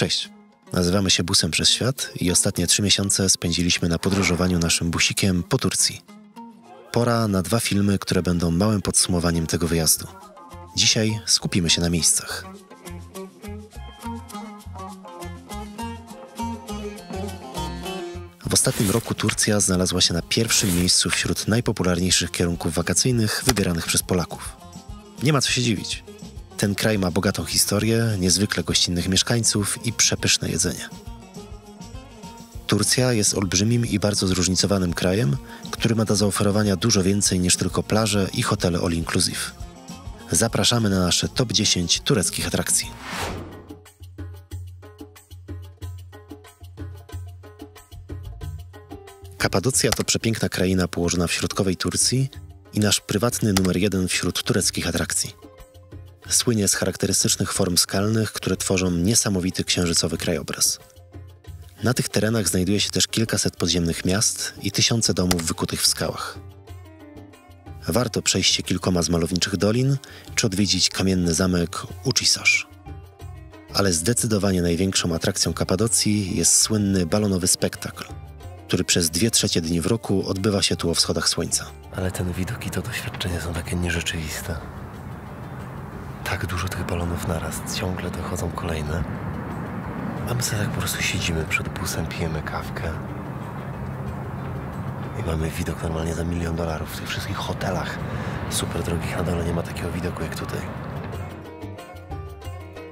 Cześć, nazywamy się Busem przez Świat i ostatnie 3 miesiące spędziliśmy na podróżowaniu naszym busikiem po Turcji. Pora na 2 filmy, które będą małym podsumowaniem tego wyjazdu. Dzisiaj skupimy się na miejscach. W ostatnim roku Turcja znalazła się na pierwszym miejscu wśród najpopularniejszych kierunków wakacyjnych wybieranych przez Polaków. Nie ma co się dziwić. Ten kraj ma bogatą historię, niezwykle gościnnych mieszkańców i przepyszne jedzenie. Turcja jest olbrzymim i bardzo zróżnicowanym krajem, który ma do zaoferowania dużo więcej niż tylko plaże i hotele all inclusive. Zapraszamy na nasze top 10 tureckich atrakcji. Kapadocja to przepiękna kraina położona w środkowej Turcji i nasz prywatny numer 1 wśród tureckich atrakcji. Słynie z charakterystycznych form skalnych, które tworzą niesamowity księżycowy krajobraz. Na tych terenach znajduje się też kilkaset podziemnych miast i tysiące domów wykutych w skałach. Warto przejść się kilkoma z malowniczych dolin, czy odwiedzić kamienny zamek Uçhisar. Ale zdecydowanie największą atrakcją Kapadocji jest słynny balonowy spektakl, który przez 2/3 dni w roku odbywa się tu o wschodach słońca. Ale ten widok i to doświadczenie są takie nierzeczywiste. Tak dużo tych balonów naraz, ciągle dochodzą kolejne. A my sobie tak po prostu siedzimy przed busem, pijemy kawkę. I mamy widok normalnie za $1 000 000 w tych wszystkich hotelach super drogich. Na dole nie ma takiego widoku jak tutaj.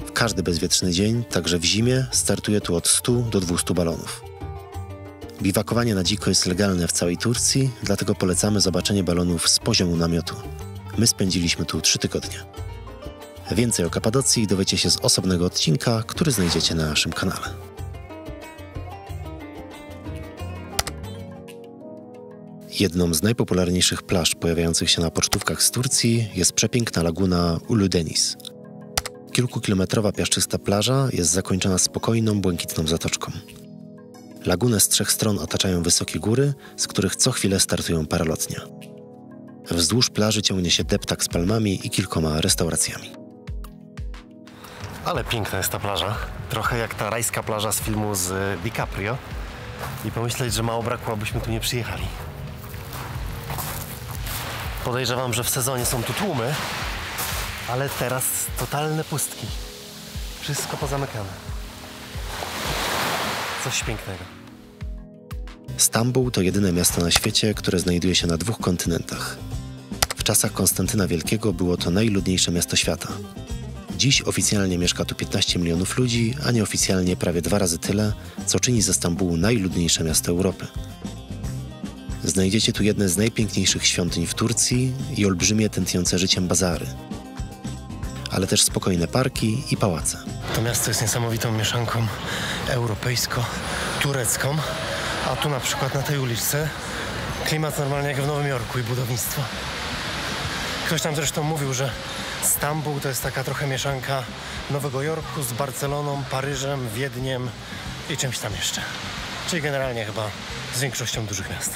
W każdy bezwietrzny dzień, także w zimie, startuje tu od 100 do 200 balonów. Biwakowanie na dziko jest legalne w całej Turcji, dlatego polecamy zobaczenie balonów z poziomu namiotu. My spędziliśmy tu 3 tygodnie. Więcej o Kapadocji dowiecie się z osobnego odcinka, który znajdziecie na naszym kanale. Jedną z najpopularniejszych plaż pojawiających się na pocztówkach z Turcji jest przepiękna laguna Uludeniz. Kilkukilometrowa piaszczysta plaża jest zakończona spokojną, błękitną zatoczką. Lagunę z 3 stron otaczają wysokie góry, z których co chwilę startują paralotnie. Wzdłuż plaży ciągnie się deptak z palmami i kilkoma restauracjami. Ale piękna jest ta plaża. Trochę jak ta rajska plaża z filmu z DiCaprio. I pomyśleć, że mało brakło, abyśmy tu nie przyjechali. Podejrzewam, że w sezonie są tu tłumy, ale teraz totalne pustki. Wszystko pozamykane. Coś pięknego. Stambuł to jedyne miasto na świecie, które znajduje się na 2 kontynentach. W czasach Konstantyna Wielkiego było to najludniejsze miasto świata. Dziś oficjalnie mieszka tu 15 milionów ludzi, a nieoficjalnie prawie 2 razy tyle, co czyni ze Stambułu najludniejsze miasto Europy. Znajdziecie tu jedne z najpiękniejszych świątyń w Turcji i olbrzymie, tętniące życiem bazary, ale też spokojne parki i pałace. To miasto jest niesamowitą mieszanką europejsko-turecką, a tu na przykład na tej uliczce klimat normalnie jak w Nowym Jorku i budownictwo. Ktoś tam zresztą mówił, że Stambuł to jest taka trochę mieszanka Nowego Jorku z Barceloną, Paryżem, Wiedniem i czymś tam jeszcze. Czyli generalnie chyba z większością dużych miast.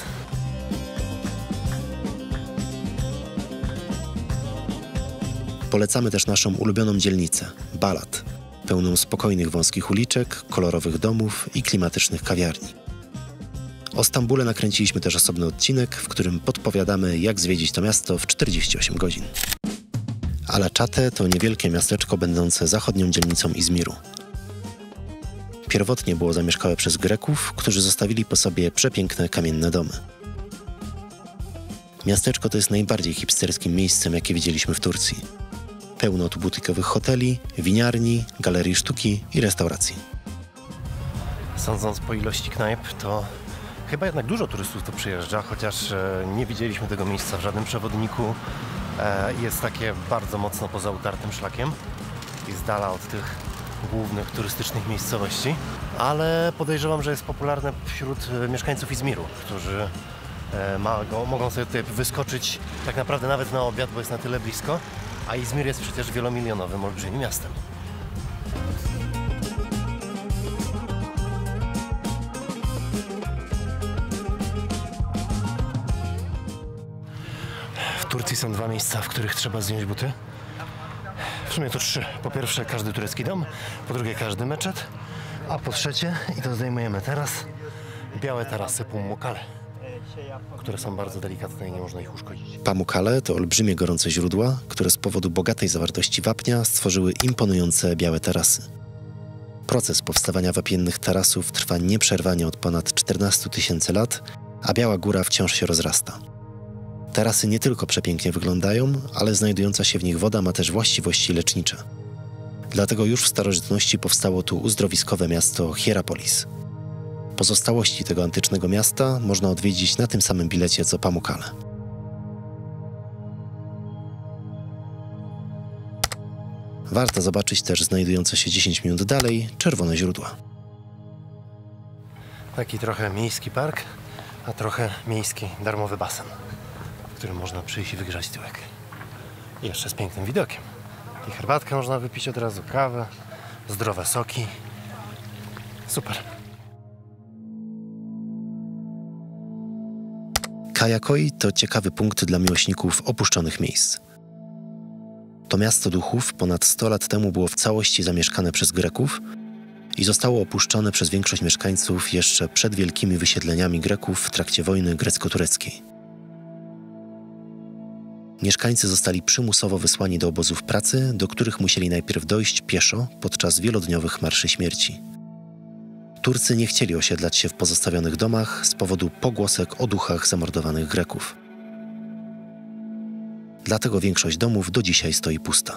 Polecamy też naszą ulubioną dzielnicę, Balat, pełną spokojnych wąskich uliczek, kolorowych domów i klimatycznych kawiarni. O Stambule nakręciliśmy też osobny odcinek, w którym podpowiadamy, jak zwiedzić to miasto w 48 godzin. Alaçatı to niewielkie miasteczko będące zachodnią dzielnicą Izmiru. Pierwotnie było zamieszkałe przez Greków, którzy zostawili po sobie przepiękne kamienne domy. Miasteczko to jest najbardziej hipsterskim miejscem, jakie widzieliśmy w Turcji. Pełno tu butykowych hoteli, winiarni, galerii sztuki i restauracji. Sądząc po ilości knajp, to chyba jednak dużo turystów tu przyjeżdża, chociaż nie widzieliśmy tego miejsca w żadnym przewodniku. Jest takie bardzo mocno poza utartym szlakiem i z dala od tych głównych turystycznych miejscowości, ale podejrzewam, że jest popularne wśród mieszkańców Izmiru, którzy mogą sobie tutaj wyskoczyć tak naprawdę nawet na obiad, bo jest na tyle blisko, a Izmir jest przecież wielomilionowym, olbrzymim miastem. W Turcji są 2 miejsca, w których trzeba zdjąć buty. W sumie to 3. Po pierwsze każdy turecki dom, po drugie każdy meczet, A po trzecie, i to zdejmujemy teraz, białe tarasy Pamukkale, które są bardzo delikatne i nie można ich uszkodzić. Pamukkale to olbrzymie gorące źródła, które z powodu bogatej zawartości wapnia stworzyły imponujące białe tarasy. Proces powstawania wapiennych tarasów trwa nieprzerwanie od ponad 14 000 lat, a Biała Góra wciąż się rozrasta. Tarasy nie tylko przepięknie wyglądają, ale znajdująca się w nich woda ma też właściwości lecznicze. Dlatego już w starożytności powstało tu uzdrowiskowe miasto Hierapolis. Pozostałości tego antycznego miasta można odwiedzić na tym samym bilecie co Pamukkale. Warto zobaczyć też znajdujące się 10 minut dalej czerwone źródła. Taki trochę miejski park, a trochę miejski darmowy basen, w którym można przyjść i wygrzać tyłek. I jeszcze z pięknym widokiem. I herbatkę można wypić od razu, kawę, zdrowe soki. Super. Kajakoi to ciekawy punkt dla miłośników opuszczonych miejsc. To miasto duchów ponad 100 lat temu było w całości zamieszkane przez Greków i zostało opuszczone przez większość mieszkańców jeszcze przed wielkimi wysiedleniami Greków w trakcie wojny grecko-tureckiej. Mieszkańcy zostali przymusowo wysłani do obozów pracy, do których musieli najpierw dojść pieszo podczas wielodniowych marszy śmierci. Turcy nie chcieli osiedlać się w pozostawionych domach z powodu pogłosek o duchach zamordowanych Greków. Dlatego większość domów do dzisiaj stoi pusta.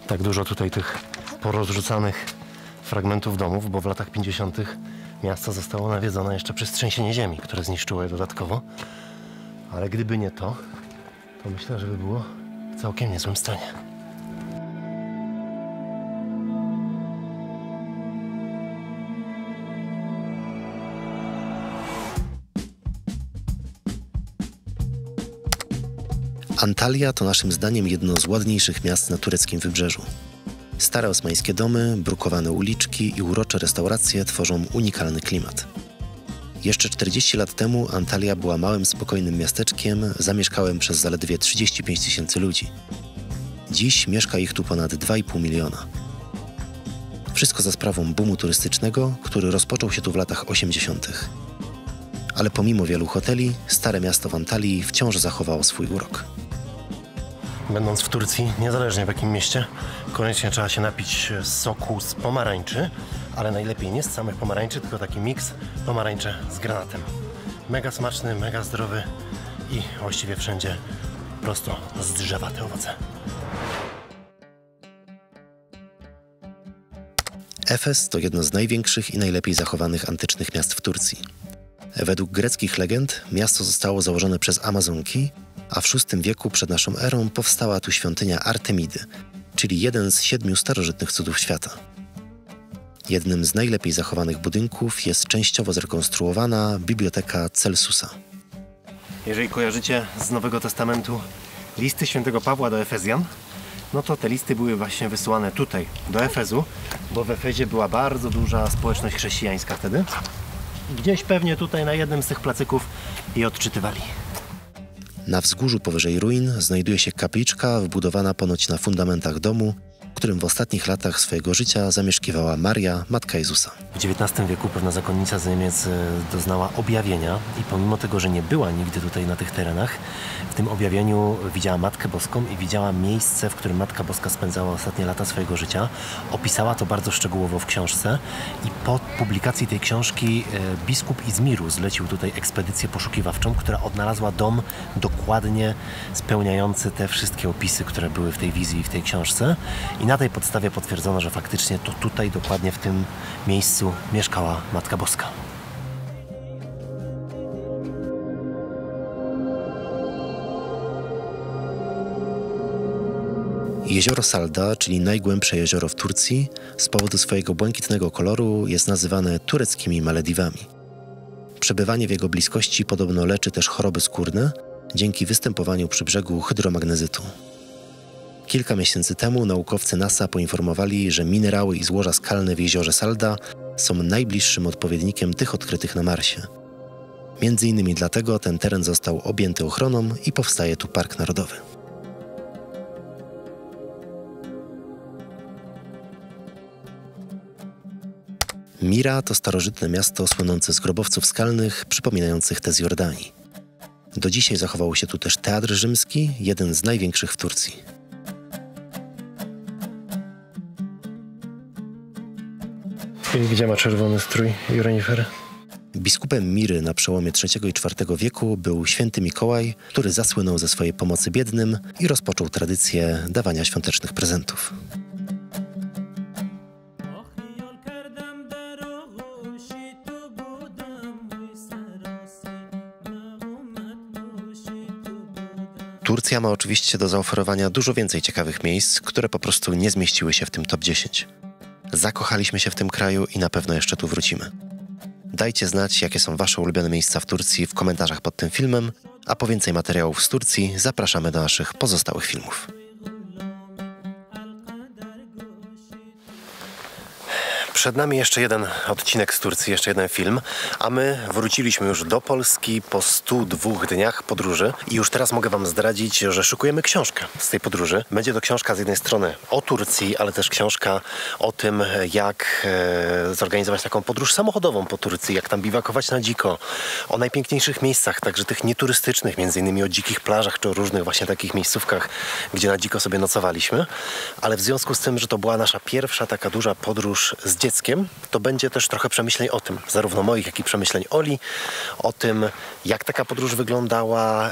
Tak dużo tutaj tych porozrzucanych fragmentów domów, bo w latach 50. miasto zostało nawiedzone jeszcze przez trzęsienie ziemi, które zniszczyło je dodatkowo. Ale gdyby nie to, to myślę, że by było w całkiem niezłym stanie. Antalya to naszym zdaniem jedno z ładniejszych miast na tureckim wybrzeżu. Stare osmańskie domy, brukowane uliczki i urocze restauracje tworzą unikalny klimat. Jeszcze 40 lat temu Antalya była małym, spokojnym miasteczkiem zamieszkałym przez zaledwie 35 000 ludzi. Dziś mieszka ich tu ponad 2,5 miliona. Wszystko za sprawą boomu turystycznego, który rozpoczął się tu w latach 80. Ale pomimo wielu hoteli, stare miasto w Antalii wciąż zachowało swój urok. Będąc w Turcji, niezależnie w jakim mieście, koniecznie trzeba się napić soku z pomarańczy, ale najlepiej nie z samych pomarańczy, tylko taki miks pomarańcze z granatem. Mega smaczny, mega zdrowy i właściwie wszędzie prosto z drzewa te owoce. Efes to jedno z największych i najlepiej zachowanych antycznych miast w Turcji. Według greckich legend miasto zostało założone przez Amazonki, a w VI wieku przed naszą erą powstała tu świątynia Artemidy, czyli jeden z 7 starożytnych cudów świata. Jednym z najlepiej zachowanych budynków jest częściowo zrekonstruowana biblioteka Celsusa. Jeżeli kojarzycie z Nowego Testamentu listy świętego Pawła do Efezjan, no to te listy były właśnie wysyłane tutaj, do Efezu, bo w Efezie była bardzo duża społeczność chrześcijańska wtedy. Gdzieś pewnie tutaj na jednym z tych placyków je odczytywali. Na wzgórzu powyżej ruin znajduje się kapliczka wbudowana ponoć na fundamentach domu, w którym w ostatnich latach swojego życia zamieszkiwała Maria, matka Jezusa. W XIX wieku pewna zakonnica z Niemiec doznała objawienia i pomimo tego, że nie była nigdy tutaj na tych terenach, w tym objawieniu widziała Matkę Boską i widziała miejsce, w którym Matka Boska spędzała ostatnie lata swojego życia. Opisała to bardzo szczegółowo w książce i po publikacji tej książki biskup Izmiru zlecił tutaj ekspedycję poszukiwawczą, która odnalazła dom dokładnie spełniający te wszystkie opisy, które były w tej wizji i w tej książce. I na tej podstawie potwierdzono, że faktycznie to tutaj, dokładnie w tym miejscu mieszkała Matka Boska. Jezioro Salda, czyli najgłębsze jezioro w Turcji, z powodu swojego błękitnego koloru jest nazywane tureckimi Malediwami. Przebywanie w jego bliskości podobno leczy też choroby skórne dzięki występowaniu przy brzegu hydromagnezytu. Kilka miesięcy temu naukowcy NASA poinformowali, że minerały i złoża skalne w jeziorze Salda są najbliższym odpowiednikiem tych odkrytych na Marsie. Między innymi dlatego ten teren został objęty ochroną i powstaje tu park narodowy. Mira to starożytne miasto słynące z grobowców skalnych przypominających te z Jordanii. Do dzisiaj zachował się tu też teatr rzymski, jeden z największych w Turcji. I gdzie ma czerwony strój Renifer? Biskupem Miry na przełomie III i IV wieku był święty Mikołaj, który zasłynął ze swojej pomocy biednym i rozpoczął tradycję dawania świątecznych prezentów. Turcja ma oczywiście do zaoferowania dużo więcej ciekawych miejsc, które po prostu nie zmieściły się w tym top 10. Zakochaliśmy się w tym kraju i na pewno jeszcze tu wrócimy. Dajcie znać, jakie są wasze ulubione miejsca w Turcji w komentarzach pod tym filmem, a po więcej materiałów z Turcji zapraszamy do naszych pozostałych filmów. Przed nami jeszcze jeden odcinek z Turcji, jeszcze jeden film, a my wróciliśmy już do Polski po 102 dniach podróży i już teraz mogę wam zdradzić, że szykujemy książkę z tej podróży. Będzie to książka z jednej strony o Turcji, ale też książka o tym, jak zorganizować taką podróż samochodową po Turcji, jak tam biwakować na dziko, o najpiękniejszych miejscach, także tych nieturystycznych, między innymi o dzikich plażach, czy o różnych właśnie takich miejscówkach, gdzie na dziko sobie nocowaliśmy. Ale w związku z tym, że to była nasza pierwsza taka duża podróż z dzieckiem, to będzie też trochę przemyśleń o tym, zarówno moich, jak i przemyśleń Oli, o tym, jak taka podróż wyglądała,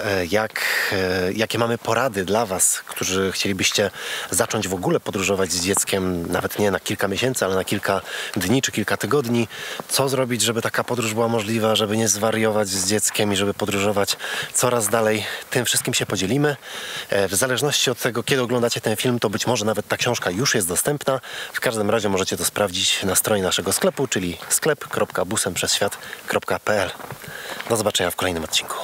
jakie mamy porady dla was, którzy chcielibyście zacząć w ogóle podróżować z dzieckiem, nawet nie na kilka miesięcy, ale na kilka dni czy kilka tygodni. Co zrobić, żeby taka podróż była możliwa, żeby nie zwariować z dzieckiem i żeby podróżować coraz dalej. Tym wszystkim się podzielimy. W zależności od tego, kiedy oglądacie ten film, to być może nawet ta książka już jest dostępna. W każdym razie możecie to sprawdzić na stronie naszego sklepu, czyli sklep.busemprzeświat.pl. Do zobaczenia w kolejnym odcinku.